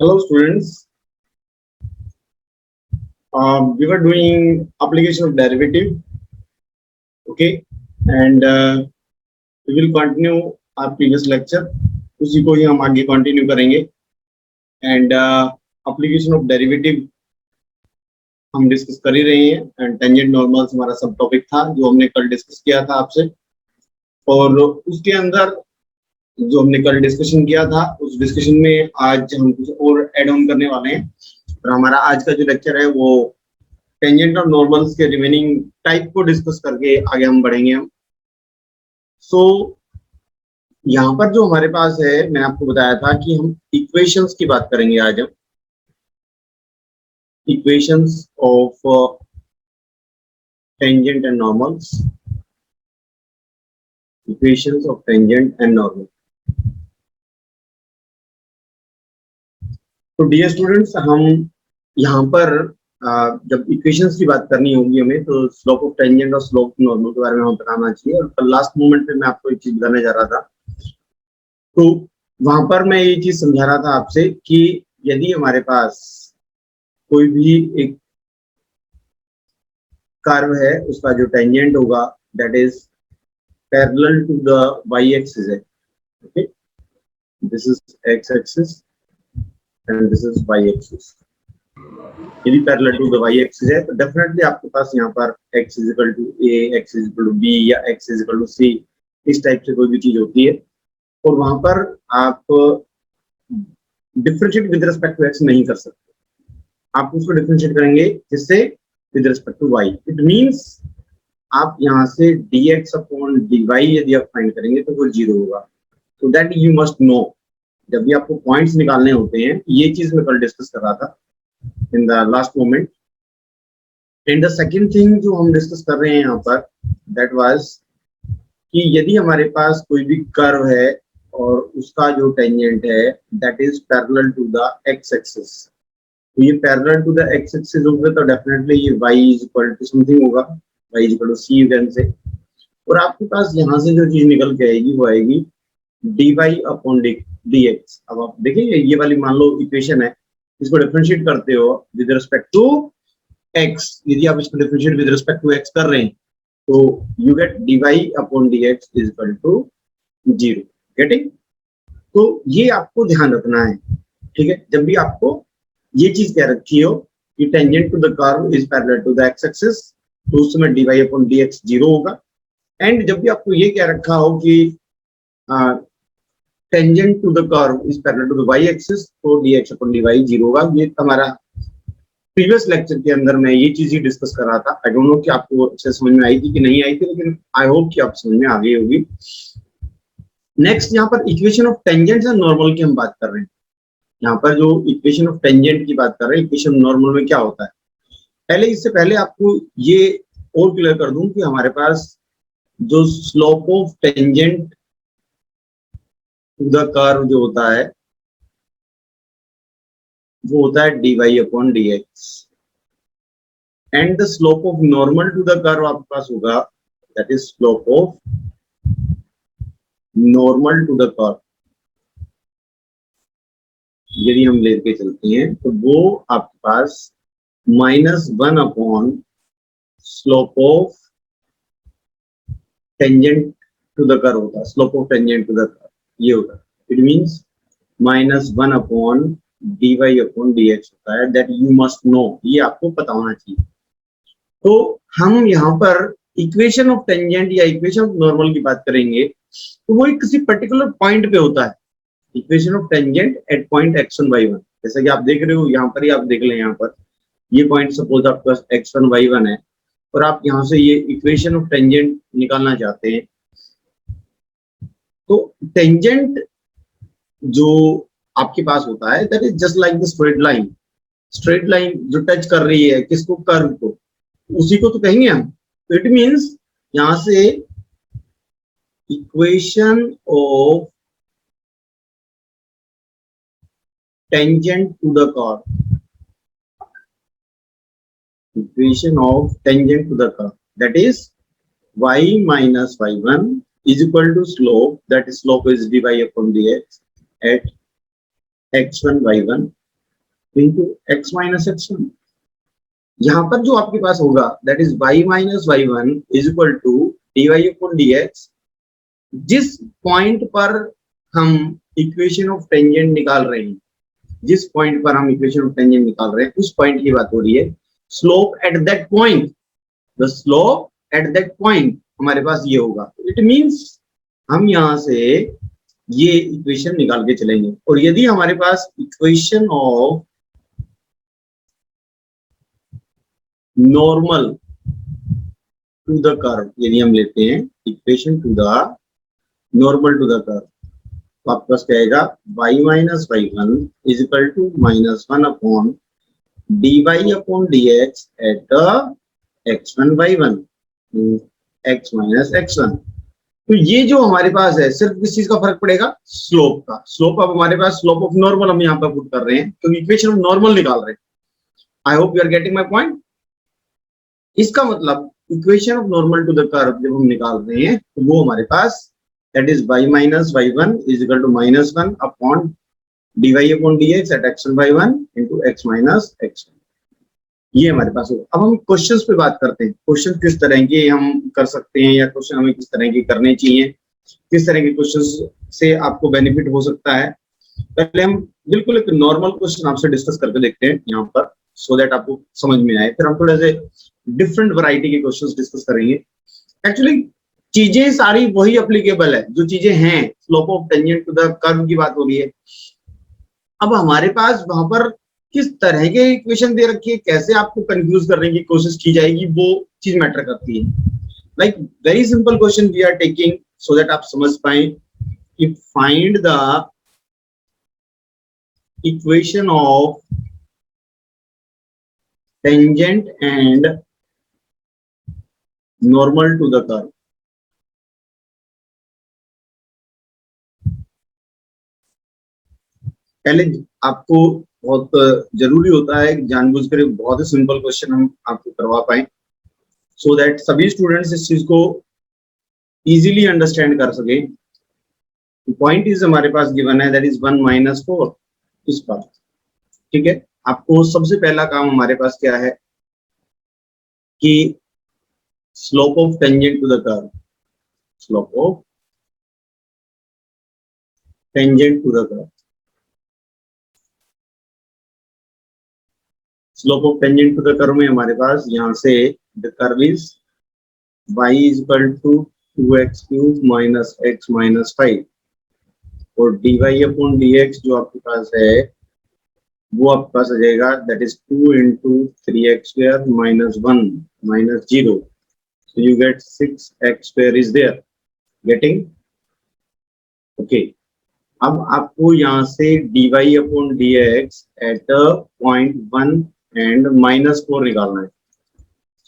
Hello students, we were doing application of derivative, okay, and we will continue our previous lecture. उसी को ही हम आगे continue करेंगे and application of derivative हम discuss कर ही रहे हैं and tangent normals हमारा सब टॉपिक था जो हमने कल डिस्कस किया था आपसे, और उसके अंदर जो हमने कल डिस्कशन किया था उस डिस्कशन में आज हम कुछ और एड ऑन करने वाले हैं। और हमारा आज का जो लेक्चर है वो टेंजेंट और नॉर्मल्स के रिमेनिंग टाइप को डिस्कस करके आगे हम बढ़ेंगे हम। सो यहाँ पर जो हमारे पास है, मैंने आपको बताया था कि हम इक्वेशंस की बात करेंगे आज हम, equations of tangent and normals, equations of tangent and normal. तो डियर स्टूडेंट्स, हम यहाँ पर जब इक्वेशंस की बात करनी होगी हमें तो स्लोप ऑफ टेंजेंट और स्लोप ऑफ नॉर्मल के बारे में हमें बताना चाहिए। और लास्ट मोमेंट पे मैं आपको एक चीज बताने जा रहा था, तो वहां पर मैं ये चीज समझा रहा था आपसे कि यदि हमारे पास कोई भी एक कर्व है, उसका जो टेंजेंट होगा that is parallel to the Y axis है, okay, this is X axis and this is Y axis. यदि parallel to the Y axis है तो डेफिनेटली आपके पास यहाँ पर x is equal to a, x is equal to b या x is equal to c, इस type से कोई भी चीज होती है, और वहां पर आप differentiate with respect to x नहीं कर सकते। आप उसको डिफरेंशिएट करेंगे जिससे with respect to y। It means आप यहाँ से dx अपॉन dy यदि आप फाइंड करेंगे तो वो 0 होगा। So that you must know, जब भी आपको पॉइंट्स निकालने होते हैं, ये चीज मैं कल डिस्कस कर रहा था in the last moment. And the second thing जो हम डिस्कस कर रहे हैं यहाँ पर that was कि यदि हमारे पास कोई भी कर्व है और उसका जो टेंजेंट है that is parallel to the x axis, तो ये parallel to the x axis होगा तो definitely ये y is equal to something होगा, y is equal to c you can say। और आपके पास यहाँ से जो चीज निकल के आएगी वो आएगी dy अपॉन dx। अब आप देखिए ये वाली मान लो इक्वेशन है, इसको डिफरेंशिएट करते हो विद रिस्पेक्ट टू x। यदि आप इसको differentiate with respect to x कर रहे हैं तो you get dy upon dx is equal to 0। Getting? तो ये आपको ध्यान रखना है, ठीक है। जब भी आपको ये चीज कह रखी हो कि tangent to the curve is parallel to the x axis, तो उस समय dy अपॉन dx 0 होगा। एंड जब भी आपको ये कह रखा हो कि tangent to the curve is parallel to the y axis, तो dx अपॉन dy 0 होगा। ये हमारा प्रीवियस लेक्चर के अंदर मैं ये चीज ही डिस्कस कर रहा था। आई डोंट नो कि आपको अच्छे समझ में आई थी कि नहीं आई थी, लेकिन आई होप कि आप समझ में आ गई होगी। नेक्स्ट यहाँ पर equation of tangent and normal की हम बात कर रहे हैं। यहाँ पर जो इक्वेशन ऑफ टेंजेंट की बात कर रहे हैं, इक्वेशन नॉर्मल में क्या होता है, पहले इससे पहले आपको ये और क्लियर कर दूं कि हमारे पास जो slope of tangent to the curve जो होता है वो होता है dy upon dx, and the slope of normal to the curve आपके पास होगा that is slope of normal to the curve. यदि हम लेके चलते हैं तो वो आपके पास -1 upon slope of tangent to the curve होता है, slope of tangent to the curve ये होता है। It means -1 upon dy upon dx होता है, दैट यू मस्ट नो, ये आपको पता होना चाहिए। तो हम यहाँ पर इक्वेशन ऑफ टेंजेंट या इक्वेशन ऑफ नॉर्मल की बात करेंगे तो वो किसी पर्टिकुलर पॉइंट पे होता है। Equation of tangent at point x1 y1, जैसा कि आप देख रहे हो यहाँ पर ही, आप देख लें यहाँ पर ये पॉइंट सपोज आपके पास x1 y1 है और आप यहाँ से ये इक्वेशन ऑफ टेंजेंट निकालना चाहते हैं। तो टेंजेंट जो आपके पास होता है that is just like the straight line. Straight line जो टच कर रही है किसको, कर्व को, उसी को तो कहेंगे हम। तो इट मींस यहां से equation of tangent to the curve, equation of tangent to the curve that is y minus y1 is equal to slope, that is slope is dy upon dx at x1 y1 into x minus x one. यहाँ पर जो आपके पास होगा that is y minus Y one is equal to d Y upon D x. जिस point पर हम equation of tangent निकाल रहे हैं, जिस पॉइंट पर हम इक्वेशन ऑफ टेंजेंट निकाल रहे हैं उस पॉइंट की बात हो रही है। Slope at that point, the slope at that point हमारे पास ये होगा। इट मींस हम यहाँ से ये इक्वेशन निकाल के चलेंगे। और यदि हमारे पास equation of normal to the curve यदि हम लेते हैं, equation to the normal to the curve, तो आपके पास क्या आएगा y minus Y one is equal to minus one upon D Y upon D X at X one by one X minus x one. तो ये जो हमारे पास है सिर्फ किस चीज का फर्क पड़ेगा, स्लोप का। स्लोप अब हमारे पास स्लोप ऑफ नॉर्मल हम यहाँ पर पुट कर रहे हैं, तो इक्वेशन ऑफ नॉर्मल निकाल रहे हैं। I hope you are getting my point. इसका मतलब equation of normal to the curve जब हम निकाल रहे हैं तो वो हमारे पास that is y minus Y one is equal to minus one upon D Y upon D X at X one by one into x minus x one. ये हमारे पास होगा। अब हम क्वेश्चंस पे बात करते हैं। क्वेश्चन किस तरह के हम कर सकते हैं या क्वेश्चन हमें किस तरह के करने चाहिए, किस तरह के क्वेश्चन से आपको बेनिफिट हो सकता है। पहले हम बिल्कुल एक नॉर्मल क्वेश्चन आपसे डिस्कस करके देखते हैं यहाँ पर, सो दैट आपको समझ में आए। फिर हम थोड़े से डिफरेंट वैरायटी के क्वेश्चंस डिस्कस करेंगे। एक्चुअली चीजें सारी वही एप्लीकेबल है जो चीजें हैं। Slope of tangent to the curve की बात हो रही है। अब हमारे पास वहां पर किस तरह के इक्वेशन दे रखी है, कैसे आपको कंफ्यूज करने की कोशिश की जाएगी, वो चीज मैटर करती है। Like very simple question we are taking so that आप समझ पाए कि find the equation of tangent and normal to the curve. पहले आपको बहुत जरूरी होता है जानबूझकर बहुत ही सिंपल क्वेश्चन हम आपको करवा पाए, सो दैट सभी स्टूडेंट्स इस चीज को इजीली अंडरस्टैंड कर सके। पॉइंट इज हमारे पास गिवन है दैट इज 1 माइनस 4 इस पर। ठीक है, आपको सबसे पहला काम हमारे पास क्या है कि slope of tangent to the curve, slope of tangent to the curve, slope of tangent to the curve में हमारे पास यहाँ से the curve is y is equal to 2x cube minus x minus 5 और dy अपॉन dx जो आपके पास है वो आपके पास आ जाएगा that is 2 into 3x square minus 1 minus 0, so you get 6x square is there. Getting okay. अब आपको यहाँ से dy upon dx at point 1 and minus 4 निकालना है।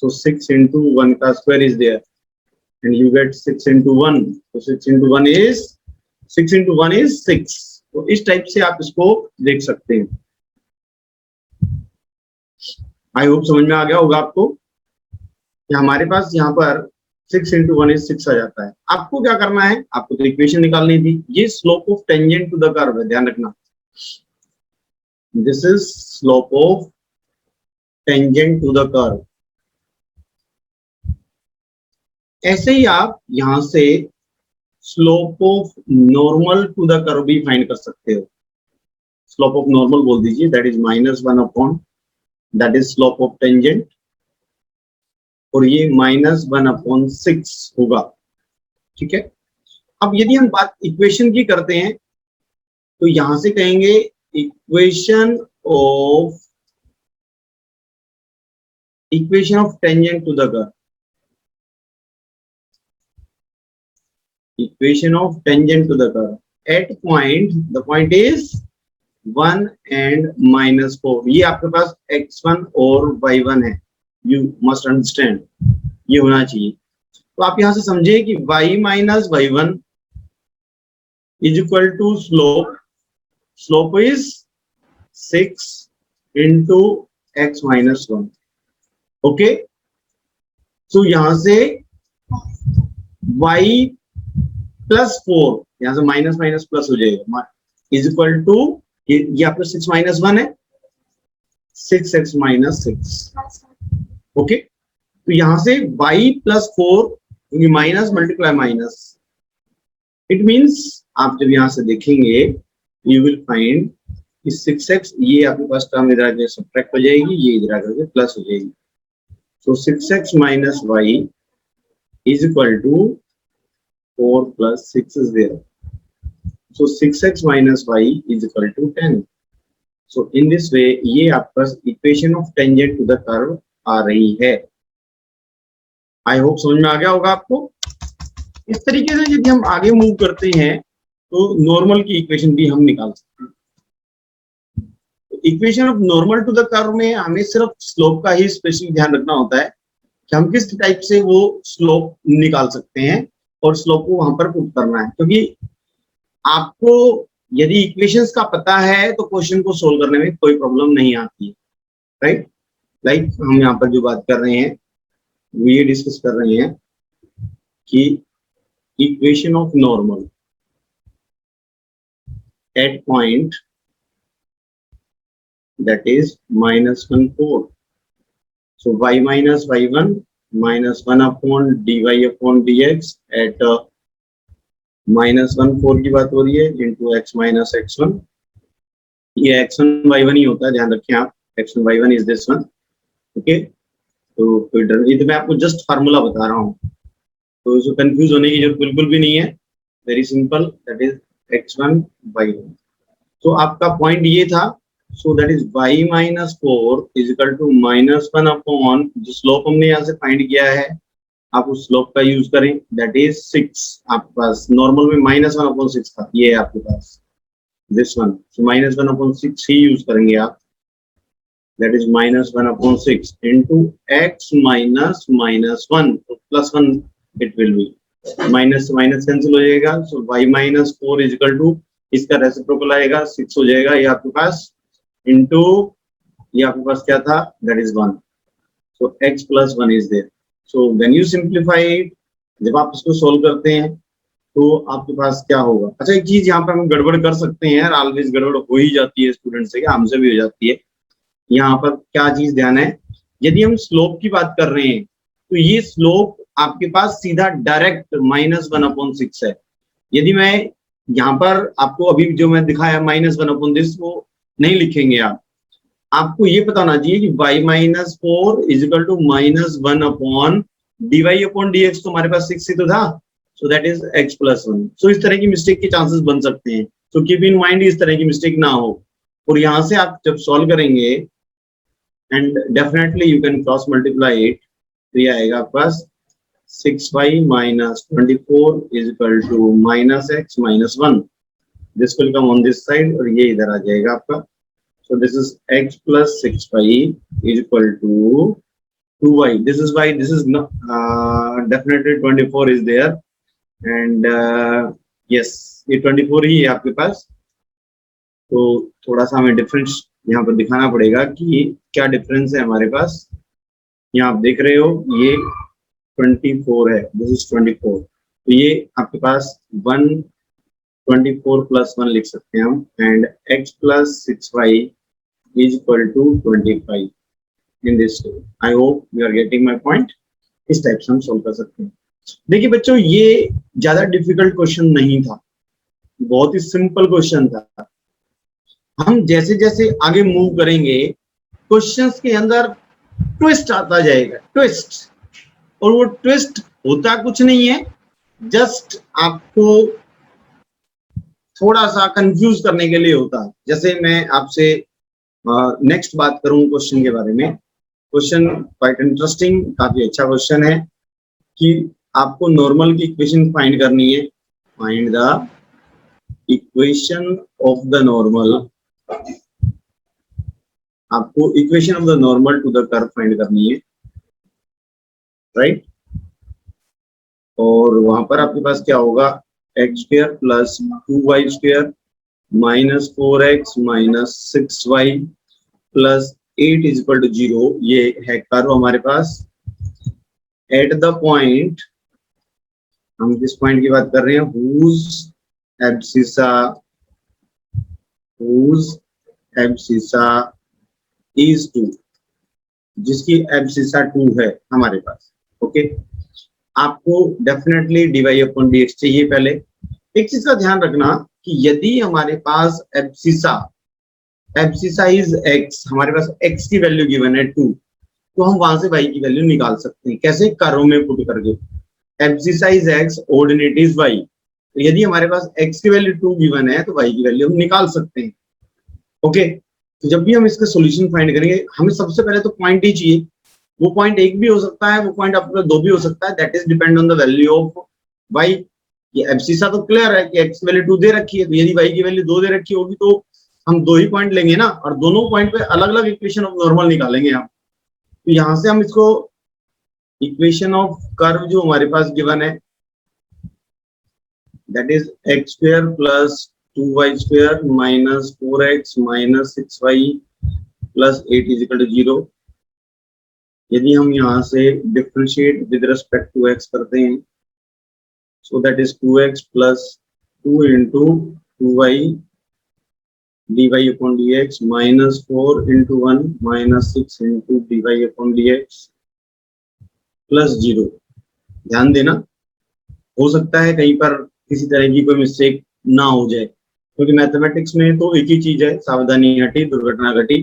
So 6 into 1 का square is there and you get 6 into 1. So 6 into 1 is 6 into 1 is 6. तो इस type से आप इसको देख सकते हैं। आई होप समझ में आ गया होगा आपको कि हमारे पास यहाँ पर 6 into 1 is 6 आ जाता है। आपको क्या करना है, आपको तो इक्वेशन निकालनी थी। ये slope of tangent to the curve है, ध्यान रखना। This is slope of tangent to the curve. ऐसे ही आप यहां से slope of normal to the curve भी फाइंड कर सकते हो। स्लोप ऑफ नॉर्मल बोल दीजिए that is minus 1 upon that is slope of tangent और ये माइनस 1 अपॉन 6 होगा। ठीक है, अब यदि हम बात इक्वेशन की करते हैं तो यहां से कहेंगे equation of tangent to the curve, equation of tangent to the curve at point, the point is 1 and minus 4। ये आपके पास x1 और y1 है, you must understand, ये होना चाहिए। तो आप यहां से समझे कि y minus y1 is equal to slope is 6 into x minus 1। Okay, तो यहां से y प्लस 4, यहां से माइनस माइनस प्लस हो जाएगा, इज इक्वल टू ये आपका 6 माइनस 1 है, 6x माइनस 6। ओके, तो यहां से y plus 4 minus multiply minus, it means आप जब यहां से देखेंगे यू विल फाइंड कि 6x, ये आपके पास टर्म इधर आके सब्ट्रैक्ट हो जाएगी, ये इधर आकर प्लस हो जाएगी। So 6x minus y is equal to 4 plus 6 is there, so 6x minus y is equal to 10। So in this way ये आपका equation of tangent to the curve आ रही है। आई होप समझ में आ गया होगा आपको। इस तरीके से यदि हम आगे मूव करते हैं तो नॉर्मल की इक्वेशन भी हम निकाल सकते हैं। Equation of normal to the curve में हमें सिर्फ स्लोप का ही स्पेशल ध्यान रखना होता है कि हम किस टाइप से वो स्लोप निकाल सकते हैं और स्लोप को वहां पर पुट करना है, क्योंकि आपको यदि इक्वेशंस का पता है तो क्वेश्चन को सोल्व करने में कोई प्रॉब्लम नहीं आती है, राइट। लाइक हम यहाँ पर जो बात कर रहे हैं वो ये डिस्कस कर रहे हैं कि equation of normal at point that is -1 4, so y minus y1 minus 1 upon dy upon dx at -1 4 की बात हो रही है into x minus x1, ये x1 y1 ही होता है, ध्यान रखें आप, x1 y1 is this one, okay. तो ये तो मैं आपको जस्ट फार्मूला बता रहा हूँ, तो इसको कंफ्यूज होने की जरूरत बिल्कुल भी नहीं है, very simple, that is x1 y1। तो आपका पॉइंट ये था, so that is y minus 4 is equal to -1 upon, जो स्लोप हमने यहाँ से फाइंड किया है आप उस स्लोप का यूज करें, that is 6। आपके पास नॉर्मल में -1 upon 6 था, ये है आपके पास this one, so -1 upon 6 he use करेंगे आप, that is -1 upon 6 into x minus -1, तो +1 it will be, minus minus cancel हो जाएगा, so y minus 4 is equal to, इसका रेसिप्रोकल आएगा 6 हो जाएगा, ये आपके पास इंटू ये आपके पास क्या था, that is 1, so x plus 1 is there. So when you simplify, जब आप इसको सोल्व करते हैं तो आपके पास क्या होगा। अच्छा, एक चीज यहाँ पर हम गड़बड़ कर सकते हैं, ऑलवेज गड़बड़ हो ही जाती है स्टूडेंट से, हमसे भी हो जाती है। यहाँ पर क्या चीज ध्यान है, यदि हम स्लोप की बात कर रहे हैं तो ये स्लोप आपके पास सीधा डायरेक्ट -1 अपॉन 6 है। यदि मैं यहाँ पर आपको अभी जो मैं दिखाया -1 अपॉन दिस, वो नहीं लिखेंगे आप, आपको ये पता होना चाहिए कि y minus 4 is equal to -1 upon dy upon dx, तो हमारे पास 6 ही तो था, so that is x plus 1। so इस तरह की मिस्टेक के चांसेस बन सकते हैं, so keep in mind इस तरह की मिस्टेक ना हो। और यहाँ से आप जब सॉल्व करेंगे and definitely you can cross multiply it, तो ये आएगा आपके पास 6y minus 24 is equal to -x minus 1, this will come on this side और ये इधर आ जाएगा आपका, so this is x plus 6y is equal to 2y, this is y, this is definitely 24 is there and yes, ये 24 ही है आपके पास। तो थोड़ा सा हमें डिफरेंस यहाँ पर दिखाना पड़ेगा कि क्या डिफरेंस है हमारे पास। यहाँ आप देख रहे हो ये 24 है, दिस इज 24, तो ये आपके पास 124 प्लस 1 लिख सकते हैं हम, and x plus 6y is equal to 25 in this way. I hope you are getting my point. इस टाइप से हम सोल्व कर सकते हैं। देखिए बच्चों, ये ज्यादा डिफिकल्ट क्वेश्चन नहीं था, बहुत ही सिंपल क्वेश्चन था। हम जैसे जैसे आगे मूव करेंगे क्वेश्चंस के अंदर ट्विस्ट आता जाएगा, ट्विस्ट, और वो ट्विस्ट होता कुछ नहीं है, जस्ट आपको थोड़ा सा कंफ्यूज करने के लिए होता है। जैसे मैं आपसे नेक्स्ट बात करूं क्वेश्चन के बारे में, क्वेश्चन क्वाइट इंटरेस्टिंग, काफी अच्छा क्वेश्चन है कि आपको नॉर्मल की इक्वेशन फाइंड करनी है। Find the equation of the normal, आपको equation of the normal to the curve find करनी है, राइट। और वहां पर आपके पास क्या होगा, x square plus 2y square minus 4x minus 6y plus 8 is equal to 0। ये है कर्व हमारे पास एट द पॉइंट, हम किस पॉइंट की बात कर रहे हैं, whose abscissa इज 2, जिसकी एब्सिसा 2 है हमारे पास। ओके, आपको डेफिनेटली dy अपॉन dx चाहिए। पहले एक चीज का ध्यान रखना कि यदि हमारे पास एब्सिसा इज x, हमारे पास x की वैल्यू गिवन है 2, तो हम वहां से y की वैल्यू निकाल सकते हैं। कैसे? कर्व में पुट करके। Abscissa is x, ordinate is y। तो यदि हमारे पास x की वैल्यू 2 गिवन है तो y की वैल्यू हम निकाल सकते हैं। ओके, तो जब भी हम इसका सॉल्यूशन फाइंड करेंगे, हमें सबसे पहले तो पॉइंट ही चाहिए। वो पॉइंट 1 भी हो सकता है, वो पॉइंट आपका 2 भी हो सकता है, that is depend on the value of y। ये एब्सिसा तो क्लियर है कि x की वैल्यू 2 दे रखी है, तो यदि y की वैल्यू 2 दे रखी होगी तो हम 2 ही पॉइंट लेंगे ना, और दोनों पॉइंट पे अलग अलग इक्वेशन ऑफ नॉर्मल निकालेंगे हम। तो यहां से हम इसको इक्वेशन ऑफ कर्व जो हमारे पास गिवन है, that is x square plus 2y square minus 4x minus 6y plus 8 is equal to 0। यदि हम यहाँ से differentiate with respect to x करते हैं, so that is 2x plus 2 into 2y dy upon dx minus 4 into 1 minus 6 into dy upon dx plus 0। ध्यान देना, हो सकता है कहीं पर किसी तरह की कोई मिस्टेक ना हो जाए, क्योंकि मैथमेटिक्स में तो एक ही चीज है, सावधानी हटी दुर्घटना घटी।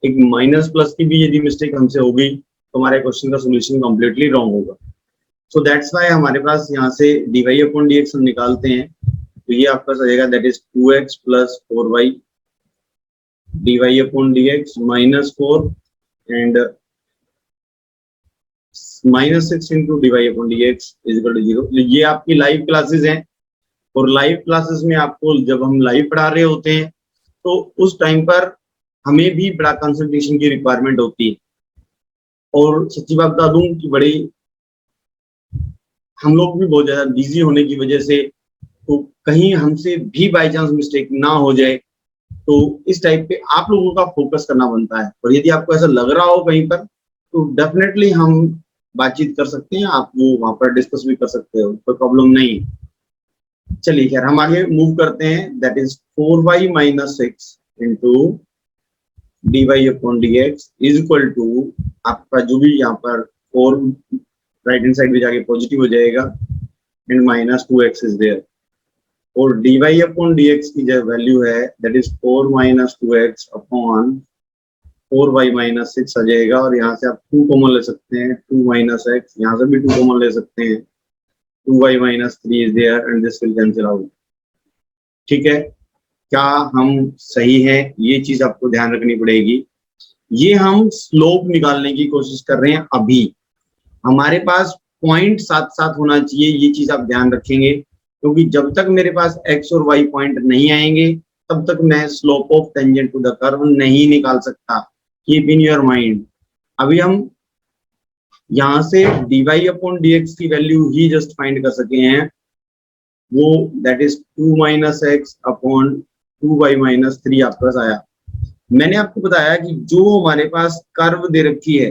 एक माइनस प्लस की भी यदि मिस्टेक हमसे हो गई तो हमारे क्वेश्चन का सोल्यूशन कंप्लीटली रॉन्ग होगा। सो दैट्स व्हाई हमारे पास यहाँ से dy अपॉन dx हम निकालते हैं, तो ये आपका सजेगा that is 2x plus 4y dy upon dx minus 4 and minus 6 into dy upon dx is equal to 0। ये आपकी लाइव क्लासेस हैं, और लाइव क्लासेस में आपको जब हम लाइव पढ़ा रहे होते हैं तो उस टाइम पर हमें भी बड़ा कंसंट्रेशन की रिक्वायरमेंट होती है। और सच्ची बात बता दूं कि बड़ी हम लोग भी बहुत ज्यादा बिजी होने की वजह से, तो कहीं हमसे भी बाय चांस मिस्टेक ना हो जाए, तो इस टाइप पे आप लोगों का फोकस करना बनता है। और यदि आपको ऐसा लग रहा हो कहीं पर, तो डेफिनेटली हम बातचीत कर सकते हैं, आप वो वहां पर डिस्कस भी कर सकते हो, कोई प्रॉब्लम नहीं। चलिए खैर, हम आगे मूव करते हैं। That is 4y minus 6 into dy upon dx is equal to आपका जो भी यहाँ पर 4 राइट हैंड साइड में जाके पॉजिटिव हो जाएगा and minus 2x is there, और dy अपॉन dx की जो वैल्यू है that is 4 minus 2x upon 4y minus 6 आ जाएगा। और यहाँ से आप 2 कॉमन ले सकते हैं, 2 माइनस x, यहाँ से भी 2 कॉमन ले सकते हैं, 2y minus 3 is there and this will cancel out. ठीक है, क्या हम सही है? ये चीज आपको ध्यान रखनी पड़ेगी। ये हम स्लोप निकालने की कोशिश कर रहे हैं अभी, हमारे पास पॉइंट साथ साथ होना चाहिए, ये चीज आप ध्यान रखेंगे, क्योंकि जब तक मेरे पास x और y पॉइंट नहीं आएंगे तब तक मैं slope of tangent to the curve नहीं निकाल सकता। Keep in your mind. अभी हम यहां से dy अपॉन dx की वैल्यू ही जस्ट फाइंड कर सके हैं, वो that is 2 minus x upon 2y minus 3 आपके पास आया। मैंने आपको बताया कि जो हमारे पास कर्व दे रखी है,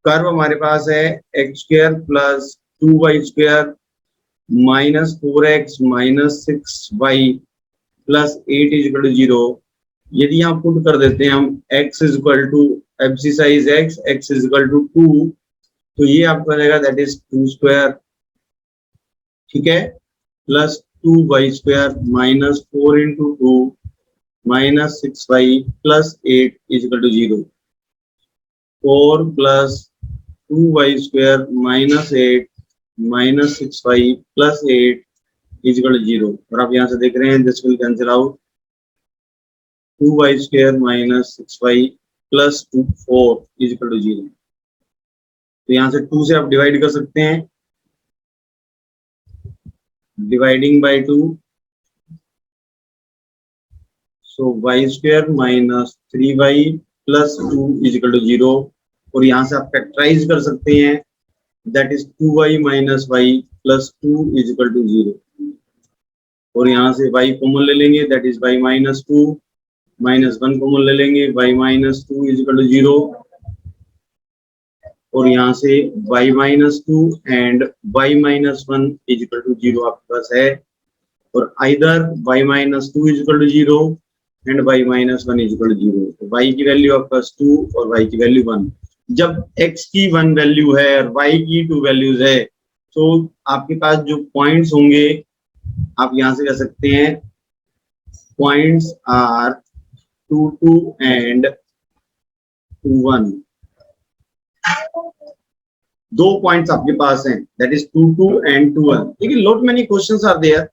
कर्व हमारे पास है x square plus 2y square minus 4x minus 6y plus 8 is equal to 0। यदि यहाँ पुट कर देते हैं हम x is equal to abscissa is x is equal to 2, तो ये आपका रहेगा दैट इज 2 स्क्वायर, ठीक है, plus 2y square minus 4 into 2 minus 6y plus 8 is equal to 0। 4 plus 2y square minus 8 minus 6y plus 8 is equal to 0। और आप यहाँ से देख रहे हैं this will cancel out, 2y square minus 6y plus 4 is equal to 0। तो यहाँ से 2 से आप डिवाइड कर सकते हैं, dividing by 2, so y square minus 3y plus 2 is equal to 0। और यहाँ से आप फैक्टराइज कर सकते हैं, that is 2y minus y plus 2 is equal to 0। और यहाँ से y कॉमन ले लेंगे, that is y minus 2 minus 1 common ले लेंगे, y minus 2 is equal to 0। और यहाँ से y minus 2 and y minus 1 is equal to 0 आपके पास है। और either y minus 2 is equal to 0 and y minus 1 is equal to 0। तो y की वैल्यू आपके पास 2 और y की वैल्यू 1। जब x की 1 वैल्यू है और y की 2 वैल्यूज है तो आपके पास जो पॉइंट्स होंगे आप यहां से कह सकते हैं पॉइंट्स आर 2 2 एंड 2 1। दो पॉइंट्स आपके पास हैं, दैट इज 2 2 एंड 2 1। लेकिन lot many questions are there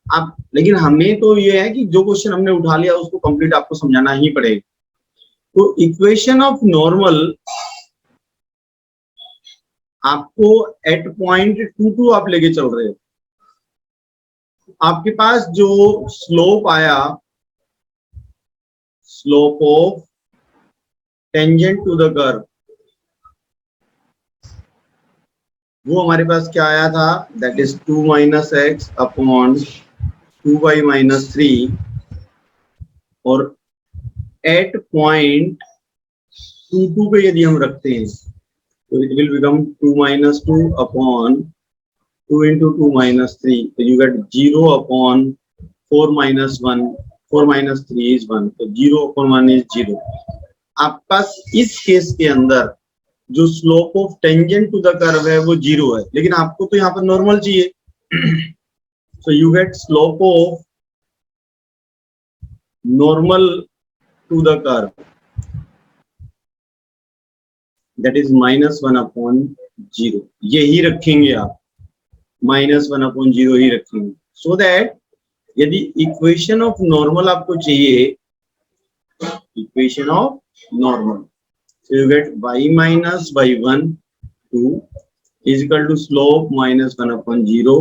आप, लेकिन हमें तो ये है कि जो क्वेश्चन हमने उठा लिया उसको कंप्लीट आपको समझाना ही पड़ेगा। तो इक्वेशन ऑफ नॉर्मल आपको एट पॉइंट 2 2 आप लेके चल रहे हो। आपके पास जो स्लोप आया, slope of tangent to the curve, वो हमारे पास क्या आया था, that is 2 minus x upon 2y minus 3। और एट पॉइंट 2 2 पे यदि हम रखते हैं तो it will become 2 minus 2 upon 2 into 2 minus 3, so you get 0 upon 4 minus 1, 4 minus 3 is 1, तो 0 upon 1 is 0। आपके पास इस केस के अंदर जो slope of tangent to the curve है वो 0 है, लेकिन आपको तो यहाँ पर नॉर्मल चाहिए। So you get slope of normal to the curve, that is minus 1 upon 0। यही रखेंगे आप, माइनस 1 अपॉन 0 ही रखेंगे, सो दैट यदि इक्वेशन ऑफ नॉर्मल आपको चाहिए, equation of normal, so you get y minus y1 2 is equal to slope minus 1 upon 0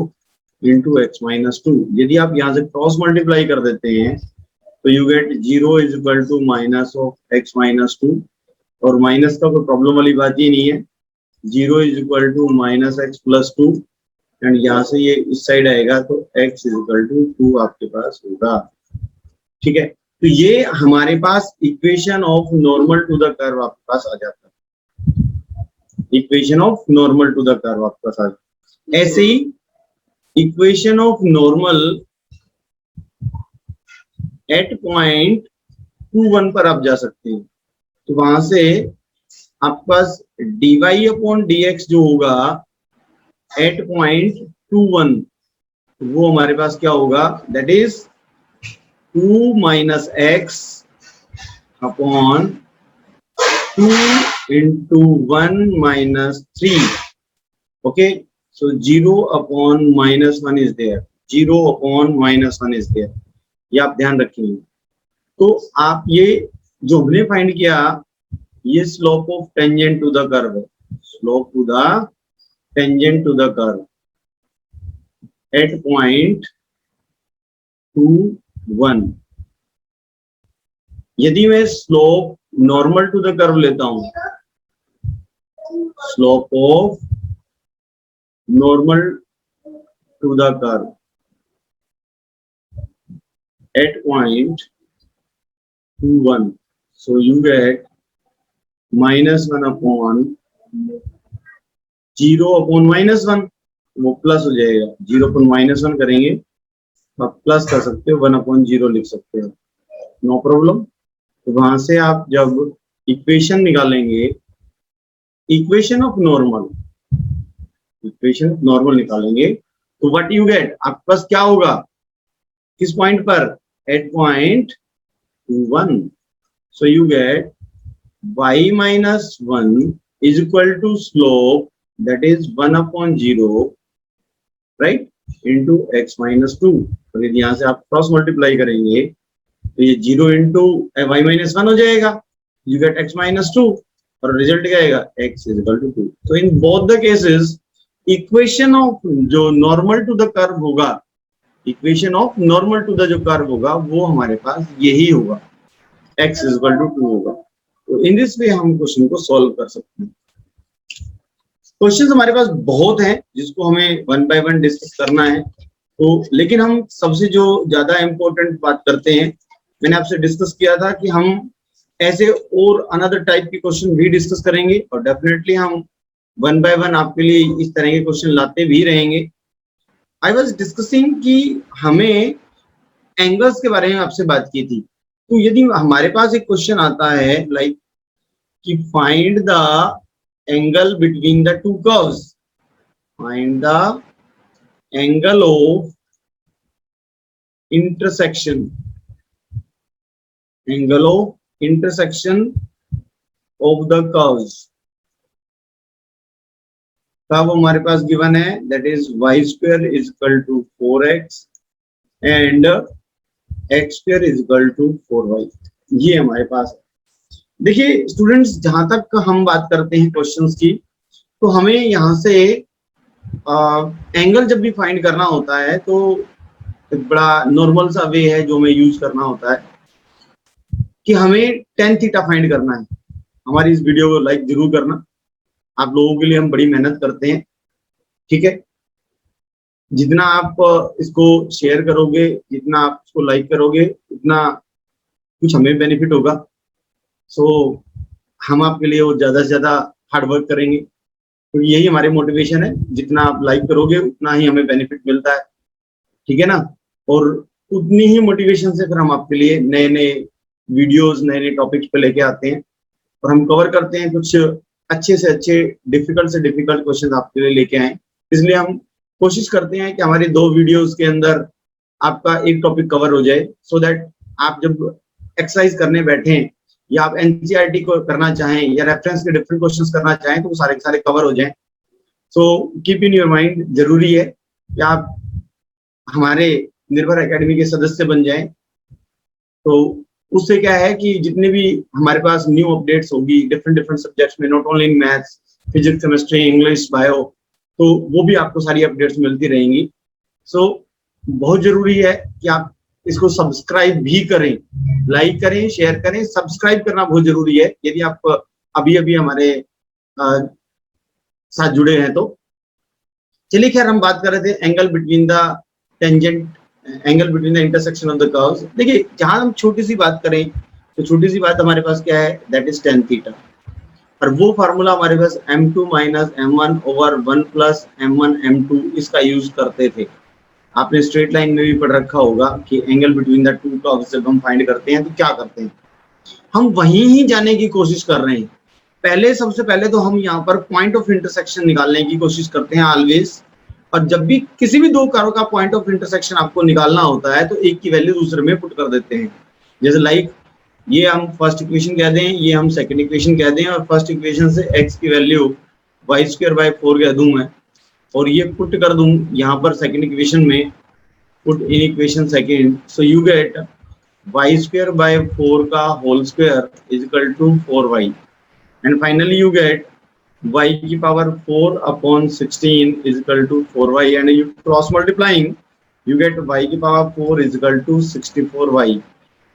into x minus 2। यदि आप यहाँ से क्रॉस मल्टीप्लाई कर देते हैं तो you get 0 is equal to minus of x minus 2, और माइनस का कोई प्रॉब्लम वाली बात ही नहीं है। 0 is equal to minus x plus 2 and यहाँ से ये इस साइड आएगा तो x is equal to 2 आपके पास होगा। ठीक है, तो ये हमारे पास equation of normal to the curve आपके पास आ जाता है। Equation of normal to the curve आपके पास आ जाता है। ऐसे ही equation of normal at point 2 1 पर आप जा सकते हैं, तो वहां से आपके पास dy अपॉन dx जो होगा एट पॉइंट 2 1, वो हमारे पास क्या होगा, that is 2 minus x upon 2 into 1 minus 3। Okay, so 0 upon minus 1 is there, 0 upon minus 1 is there, ये आप ध्यान रखिए। तो आप ये जो हमने फाइंड किया, ये slope of tangent to the curve है, slope to the tangent to the curve at point 2 1। यदि मैं slope normal to the curve लेता हूं, slope of normal to the curve at point 2 1, so you get minus 1 upon 0 upon minus 1, वो plus हो जाएगा। 0 upon minus 1 करेंगे आप plus कर सकते हो, 1 अपॉन 0 लिख सकते हो, नो प्रॉब्लम। तो वहां से आप जब इक्वेशन निकालेंगे, equation of normal, equation of normal निकालेंगे तो व्हाट यू गेट, आपके पास क्या होगा, किस पॉइंट पर, at point 2 1। So you get y minus 1 is equal to slope that is 1 upon 0 right into x minus 2। तो यदि यहाँ से आप क्रॉस मल्टीप्लाई करेंगे तो ये 0 इंटू y माइनस 1 हो जाएगा, यू गेट x माइनस 2, और रिजल्ट क्या आएगा, x इज इक्वल टू 2। तो in both the cases equation of जो नॉर्मल टू द कर्व होगा, equation of normal to the जो कर्व होगा वो हमारे पास यही होगा, x इज इक्वल टू 2 होगा। तो इन दिस वे हम क्वेश्चन को सॉल्व कर सकते हैं। क्वेश्चंस हमारे पास बहुत हैं जिसको हमें वन बाय वन डिस्कस करना है, तो लेकिन हम सबसे जो ज्यादा इंपॉर्टेंट बात करते हैं, मैंने आपसे डिस्कस किया था कि हम ऐसे और अनदर टाइप के क्वेश्चन भी डिस्कस करेंगे, और डेफिनेटली हम वन बाय वन आपके लिए इस तरह के क्वेश्चन लाते भी रहेंगे। आई वाज डिस्कसिंग कि हमें एंगल्स के बारे में आपसे बात की थी तो यदि हमारे पास एक क्वेश्चन आता है लाइक कि find the angle between the two curves, find the angle of intersection, angle of intersection of the curves, तब हमारे पास गिवन है that is y square is equal to 4x and x square is equal to 4y। ये हमारे पास है। देखिए students, जहां तक हम बात करते हैं क्वेश्चंस की, तो हमें यहाँ से एंगल जब भी फाइंड करना होता है तो एक बड़ा नॉर्मल सा वे है जो हमें यूज करना होता है कि हमें tan थीटा फाइंड करना है। हमारी इस वीडियो को लाइक जरूर करना, आप लोगों के लिए हम बड़ी मेहनत करते हैं, ठीक है। जितना आप इसको शेयर करोगे, जितना आप इसको लाइक करोगे, उतना कुछ हमें बेनिफिट होगा। सो हम आपके लिए वो ज्यादा से ज्यादा हार्ड वर्क करेंगे, तो यही हमारे मोटिवेशन है। जितना आप लाइक करोगे उतना ही हमें बेनिफिट मिलता है, ठीक है ना। और उतनी ही मोटिवेशन से फिर हम आपके लिए नए नए वीडियोस, नए नए टॉपिक्स पे लेके आते हैं और हम कवर करते हैं कुछ अच्छे से अच्छे, डिफिकल्ट से डिफिकल्ट क्वेश्चन आपके लिए लेके आए। इसलिए हम कोशिश करते हैं कि हमारी 2 वीडियोस के अंदर आपका एक टॉपिक कवर हो जाए, सो दैट आप जब एक्सरसाइज करने बैठे या आप एनसीईआरटी को करना चाहें या रेफरेंस के डिफरेंट क्वेश्चंस करना चाहें तो वो सारे के सारे कवर हो जाएं। So keep in your mind, जरूरी है कि आप हमारे निर्भर एकेडमी के सदस्य बन जाएं। तो उससे क्या है कि जितने भी हमारे पास न्यू अपडेट्स होगी डिफरेंट डिफरेंट सब्जेक्ट्स में, not only in maths, physics, chemistry, English, bio, तो वो भी आपको सारी अपडेट्स मिलती रहेंगी। सो बहुत जरूरी है कि आप इसको सब्सक्राइब भी करें, लाइक करें, शेयर करें। सब्सक्राइब करना बहुत जरूरी है यदि आप अभी अभी हमारे साथ जुड़े हैं तो। चलिए खैर, हम बात कर रहे थे angle between the tangent, angle between the intersection of the curves. देखिए जहां हम छोटी सी बात करें तो छोटी सी बात हमारे पास क्या है, दैट इज tan थीटा, और वो फार्मूला हमारे पास m2 minus m1 over 1 plus m1 m2 इसका यूज करते थे। आपने स्ट्रेट लाइन में भी पढ़ रखा होगा कि angle between the two curves जब हम फाइंड करते हैं तो क्या करते हैं, हम वहीं ही जाने की कोशिश कर रहे हैं। पहले, सबसे पहले तो हम यहाँ पर पॉइंट ऑफ इंटरसेक्शन निकालने की कोशिश करते हैं ऑलवेज। और जब भी किसी भी 2 कर्व का पॉइंट ऑफ इंटरसेक्शन आपको निकालना होता है तो एक की वैल्यू दूसरे में पुट कर देते हैं। जैसे लाइक ये हम फर्स्ट इक्वेशन कह दें, ये हम सेकंड इक्वेशन कह दें, और फर्स्ट इक्वेशन से x की वैल्यू वाई स्क्वायर बाय 4 कह दूं मैं, और ये पुट कर दूं यहाँ पर सेकंड इक्वेशन में, put in equation second, so you get y square by 4 का whole square is equal to 4y, and finally you get y की power 4 upon 16 is equal to 4y, and you cross multiplying you get y की power 4 is equal to 64y,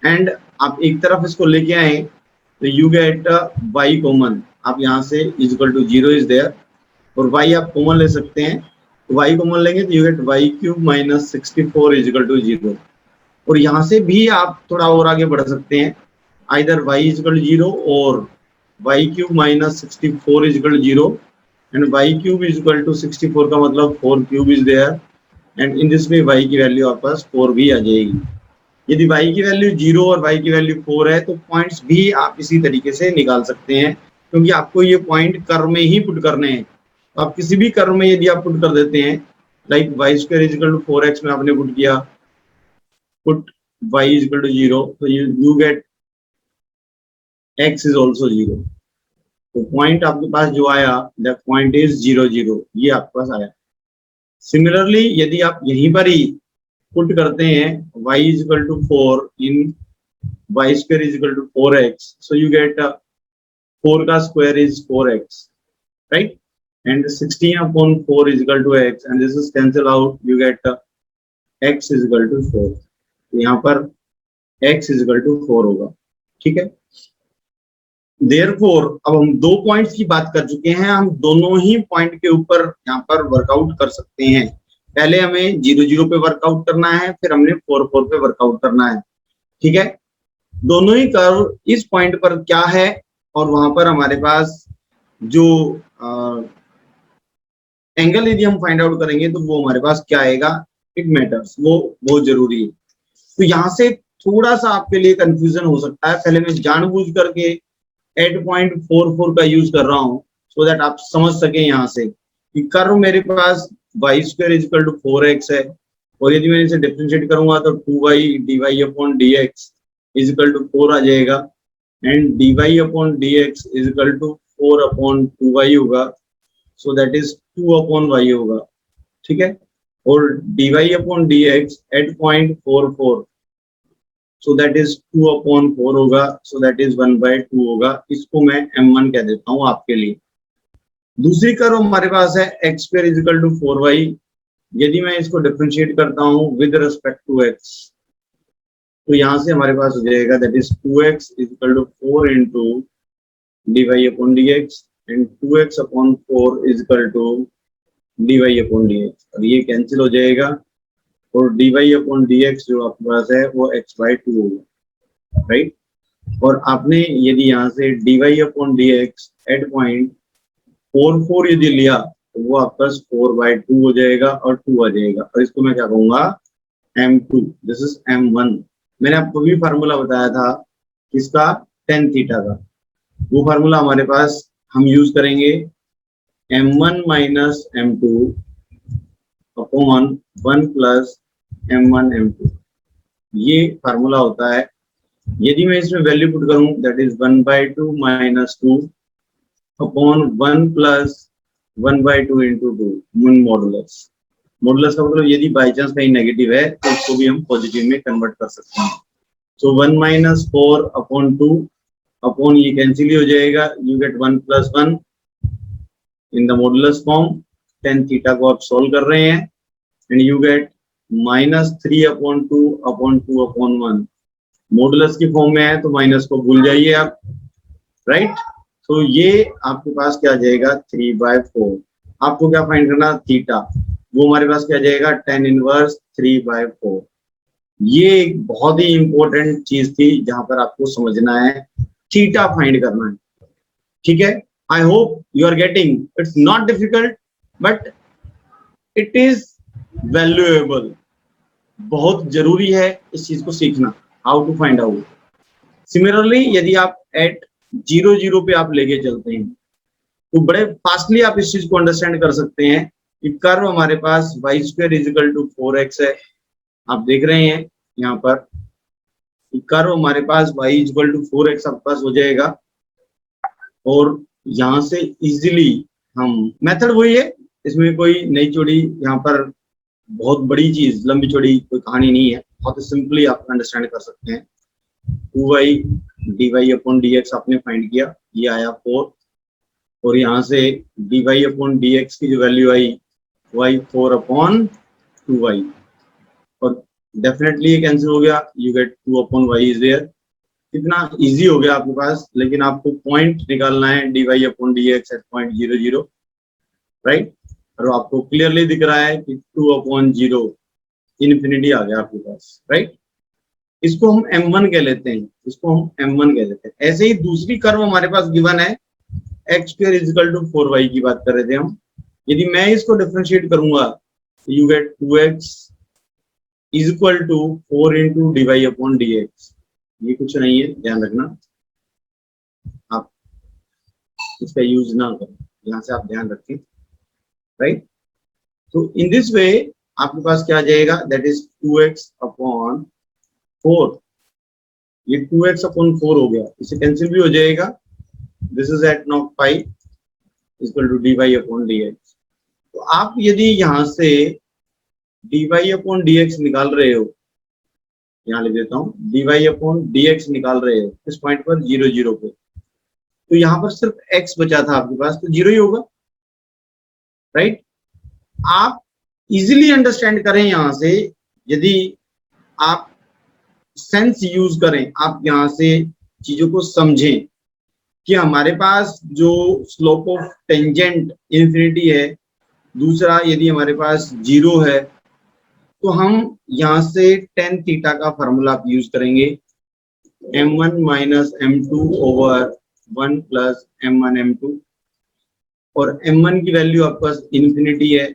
and आप एक तरफ इसको लेके आए तो you get y कॉमन, आप यहाँ से is equal to 0 is there, और y आप कॉमन ले सकते हैं, तो y कॉमन लेंगे तो you get y cube minus 64 is equal to 0, और यहाँ से भी आप थोड़ा और आगे बढ़ सकते हैं, either y is equal to 0 और y cube minus 64 is equal to 0, and y cube is equal to 64 का मतलब 4 cube is there, and in this में y की वैल्यू आपके पास 4 भी आ जाएगी। यदि y की वैल्यू 0 और y की वैल्यू 4 है तो पॉइंट्स भी आप इसी तरीके से निकाल सकते हैं, क्योंकि आपको ये पॉइंट कर्व में ही पुट करने हैं। तो आप किसी भी कर्व में यदि आप पुट कर देते हैं, like y square is equal to 4x में आपने पुट किया, put y is equal to 0, तो you get x is also 0, तो पॉइंट आपके पास जो आया दैट पॉइंट इज 0 0, ये आपके पास आया। सिमिलरली यदि आप यहीं पर ही पुट करते हैं y is equal to 4 in y square is equal to 4x, so you get 4 का square is 4x, right, and 16 upon 4 is equal to x, and this is cancel out, you get x is equal to 4, तो यहाँ पर x is equal to 4 होगा, ठीक है। Therefore, अब हम 2 points की बात कर चुके हैं, हम दोनों ही पॉइंट के ऊपर यहाँ पर वर्कआउट कर सकते हैं। पहले हमें 0 0 पे वर्कआउट करना है, फिर हमने 4 4 पे वर्कआउट करना है, ठीक है। दोनों ही कर्व इस पॉइंट पर क्या है, और वहां पर हमारे पास जो एंगल यदि हम फाइंड आउट करेंगे तो वो हमारे पास क्या आएगा, इट मैटर्स, वो बहुत जरूरी है। तो यहाँ से थोड़ा सा आपके लिए कंफ्यूजन हो सकता है, पहले मैं जानबूझ करके 8.44 का यूज कर रहा हूं सो दैट आप समझ सके यहाँ से कि कर्व मेरे पास Y square is equal to 4x है, और यदि मैं इसे डिफरेंशिएट करूंगा तो 2y dy upon dx is equal to 4 आ जाएगा, and dy upon dx is equal to 4 upon 2y होगा, so that is 2 upon y होगा, ठीक है। और dy upon dx at 0.44 so that is 2 upon 4 होगा, सो दैट इज 1/2 होगा। इसको मैं m1 कह देता हूँ आपके लिए। दूसरी कर्व हमारे पास है x square is equal to 4y। यदि मैं इसको डिफरेंशिएट करता हूँ विद रिस्पेक्ट टू x, तो यहाँ से हमारे पास हो जाएगा that is 2x is equal to 4 into dy upon dx, and 2x upon 4 is equal to dy upon dx, और ये कैंसिल हो जाएगा, और dy अपॉन dx जो आपके पास है वो x/2 होगा, राइट। और आपने यदि यहाँ से dy अपॉन dx एट 0.44 यदि लिया तो वो आपका 4/2 हो जाएगा और 2 आ जाएगा, और इसको मैं क्या कहूंगा m2, दिस इज m1। मैंने आपको भी फार्मूला बताया था किसका, tan थीटा का। वो फार्मूला हमारे पास हम यूज करेंगे m1 minus m2 upon 1 plus m1 m2, ये फार्मूला होता है। यदि मैं इसमें वैल्यू पुट करूं that is 1/2 minus 2 upon 1 plus 1/2 into 2 modulus. Modulus का मतलब यदि बाई चांस कहीं नेगेटिव है तो उसको भी हम पॉजिटिव में कन्वर्ट कर सकते हैं। सो 1 माइनस 4 अपॉन 2 अपॉन ये कैंसिल हो जाएगा, you get 1 plus 1 in the modulus form. tan theta को आप सोल्व कर रहे हैं and you get minus 3 upon 2 upon 2 upon 1। Modulus की फॉर्म में है तो माइनस को भूल जाइए आप, राइट। तो ये आपके पास क्या आ जाएगा 3/4। आपको क्या फाइंड करना, थीटा, वो हमारे पास क्या आ जाएगा tan इनवर्स 3/4। ये एक बहुत ही इंपॉर्टेंट चीज थी जहां पर आपको समझना है, थीटा फाइंड करना है, ठीक है। I hope you are getting, it's not difficult but it is valuable. बहुत जरूरी है इस चीज को सीखना, how to find out. Similarly यदि आप एट 0 पे आप लेके चलते हैं तो बड़े फास्टली आप इस चीज को अंडरस्टैंड कर सकते हैं कि कर्व हमारे पास Y square is equal to 4x है। आप देख रहे हैं यहाँ पर कर्व हमारे पास y is equal to 4x आपके पास हो जाएगा, और यहाँ से इजीली हम, मेथड वही है, इसमें कोई नई चौड़ी यहाँ पर बहुत बड़ी चीज लंबी चौड़ी कोई कहानी नहीं है, बहुत सिंपली आप अंडरस्टैंड कर सकते हैं। 2y dy अपॉन dx आपने फाइंड किया, ये आया 4, और यहाँ से dy अपॉन dx की जो वैल्यू आई वो आई 4 अपॉन 2y, और डेफिनेटली ये कैंसिल हो गया, you get 2 upon y is there. कितना इजी हो गया आपके पास, लेकिन आपको पॉइंट निकालना है dy upon dx at 0.00, right. और आपको क्लियरली दिख रहा है कि 2 अपॉन 0 इन्फिनिटी आ गया आपके पास, राइट। इसको हम m1 कह लेते हैं, इसको हम m1 कह लेते हैं। ऐसे ही दूसरी कर्व हमारे पास गिवन है x square is equal to 4y की बात कर रहे थे हम। यदि मैं इसको डिफरेंशिएट करूंगा तो you get 2x is equal to 4 into dy upon dx। ये कुछ नहीं है, ध्यान रखना, आप इसका यूज ना करें, यहाँ से आप ध्यान रखें, राइट। तो इन दिस वे आपके पास क्या आ जाएगा, दैट इज 2x अपॉन 4। ये 2x अपॉन 4 हो गया, इसे कैंसिल भी हो जाएगा, this is at not pi equal to dy upon dx। तो आप यदि यहाँ से dy अपॉन dx निकाल रहे हो, यहाँ लिख देता हूँ, dy अपॉन dx निकाल रहे हो इस पॉइंट पर 0 पे, तो यहाँ पर सिर्फ x बचा था आपके पास, तो 0 ही होगा, राइट। आप इजीली अंडरस्टैंड करें यहाँ से, यदि आप सेंस यूज करें, आप यहाँ से चीजों को समझें कि हमारे पास जो स्लोप ऑफ टेंजेंट इन्फिनिटी है, दूसरा यदि हमारे पास 0 है, तो हम यहाँ से tan थीटा का फॉर्मूला आप यूज करेंगे, m1 minus m2 over 1 plus m1 m2, और m1 की वैल्यू आपके पास इन्फिनिटी है,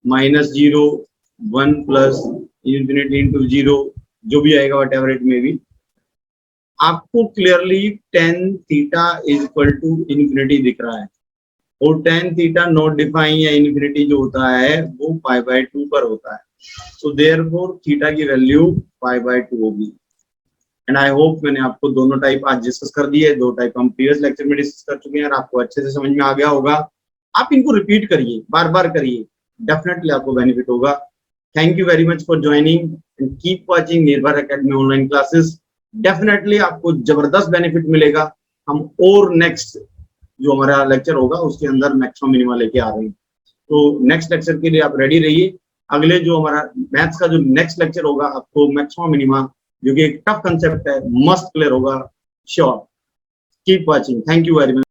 -0 1 प्लस इन्फिनिटी इंटू 0 जो भी आएगा वट एवर इट में भी, आपको clearly tan theta is equal to infinity दिख रहा है, और tan थीटा नॉट डिफाइन या इन्फिनिटी जो होता है वो π/2 पर होता है। सो देयरफॉर थीटा की वैल्यू π/2 होगी। एंड आई होप मैंने आपको दोनों टाइप आज डिस्कस कर दिए, दो टाइप हम प्रीवियस लेक्चर में डिस्कस कर चुके हैं और आपको अच्छे से समझ में आ गया होगा। आप इनको रिपीट करिए, बार बार करिए, डेफिनेटली आपको बेनिफिट होगा। Thank you very much for joining and keep watching निर्भर एकेडमी ऑनलाइन क्लासेस। डेफिनेटली आपको जबरदस्त बेनिफिट मिलेगा। हम और नेक्स्ट जो हमारा लेक्चर होगा उसके अंदर मैक्सिमम मिनिमा लेके आ रहे हैं, तो नेक्स्ट लेक्चर के लिए आप रेडी रहिए। अगले जो हमारा मैथ्स का जो नेक्स्ट लेक्चर होगा आपको मैक्सिमम मिनिमा, जो कि एक टफ कंसेप्ट है, मस्त क्लियर होगा, sure. Keep watching, thank you very much.